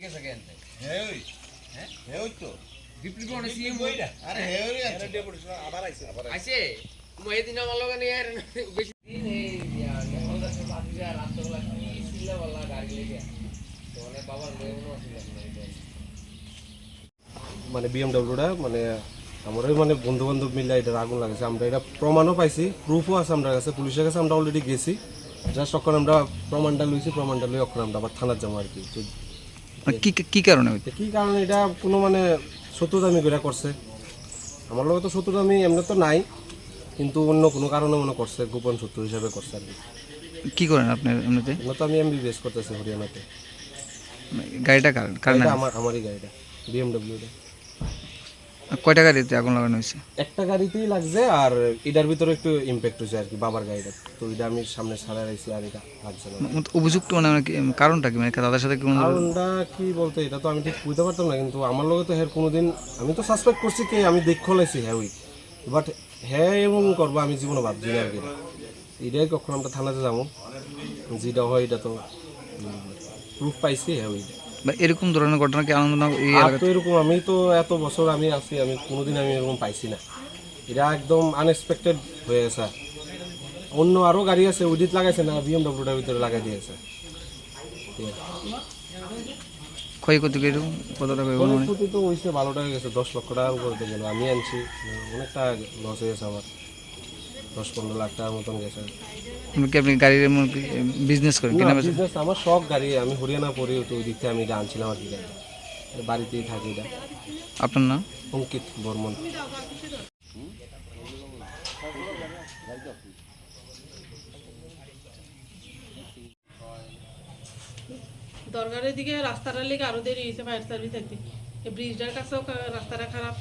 গেছে কেনতে হেই হ্যাঁ হেই তো ডিপ্লি কোন সিএম কইরা আরে হেই আছে আবার আইছে মই দিন আমার লগে নিয়ে আর বেশি দিন এই নেপাল দাসে বাদিয়া রাতবেলা কি ছিল বলা গাড়ি লেগে তো মানে বাবার লেউনো ছিল মানে বিএমডব্লিউটা মানে আমরাই মানে বন্ধু বান্ধব মিলে এটা আগুন লাগাইছে আমরা এটা প্রমাণও পাইছি প্রুফও আছে আমরা কাছে পুলিশের কাছে আমরা অলরেডি গেছি জাস্ট তখন আমরা প্রমাণটা লই এখন আমরা আবার থানার যাবো আর কি তো কি কারণে হইতে কী কারণে এটা কোনো মানে শত্রুতামি করে করছে আমার লগে তো শত্রুতামি এমনি তো নাই কিন্তু অন্য কোনো কারণে মনে করছে গোপন শত্রু হিসাবে করছে আর কি কি করেন আপনি এমনিতে এমনি তো আমি এমবিবিএস করতেছি হরিয়ানাতে গাড়িটা কার এটা নামে? আমারই গাড়িটা বিএমডব্লিউটা কয়টা গাড়িতে আগুন লাগানো হয়েছে? একটা গাড়িতেই লাগছে আর এটার ভিতরে একটু ইম্প্যাক্ট হয়েছে আর কি বাবার গাড়িটা তো এটা আমি সামনে ছাড়া রাখছি আর এটা লাগছে না অভিযুক্ত মানে কারণটা কি মানে তাদের সাথে কি কোনো কারণটা কি বলতে এটা তো আমি ঠিক বুঝতে পারতাম না কিন্তু আমার লগে তো হ্যাঁ কোনোদিন আমি তো সাসপেক্ট করছি কি আমি দেখে লাইছি হ্যাঁ ওই বাট হ্যাঁ এবং করবো আমি জীবনে ভাবছি না আর কি এটাই কখন আমরা থানাতে যাবো যেটা হয় এটা তো প্রুফ পাইছি হ্যাঁ ওই বা এরকম ধরনের ঘটনা কি আনন্দনগর এই আর এলাকায়? তো এরকম আমি তো এত বছর আমি আছি আমি কোনোদিন আমি এরকম পাইছি না এটা একদম আনএক্সপেক্টেড হয়ে গেছে অন্য আরও গাড়ি আছে উদিত লাগাইছে না বিএমডব্লিউটার ভিতরে লাগাই দিয়েছে ক্ষয়ক্ষতি কি এরকম কত টাকা হইব মানে? ক্ষতি তো হয়েছে ভালো টাকা গেছে 10 লক্ষ টাকার উপরে তো গেল আমি আনছি অনেকটা লস হয়ে গেছে আমার 10-15 লাখ টাকার মতন গেছে আপনি গাড়ির বিজনেস করেন কিনা বেচা? বিজনেস আমার শখ গাড়ি আমি হরিয়ানা পড়ি তো ওই দিক থেকে আমি এটা আনছিলাম আর কি গাড়ি বাড়িতেই থাকি এটা আপনার নাম? অঙ্কিত বর্মন দরগারের দিকে রাস্তাটার লেগে আরো দেরি হয়েছে ফায়ার সার্ভিস একদিন এই ব্রিজটার কাছেও রাস্তাটা খারাপ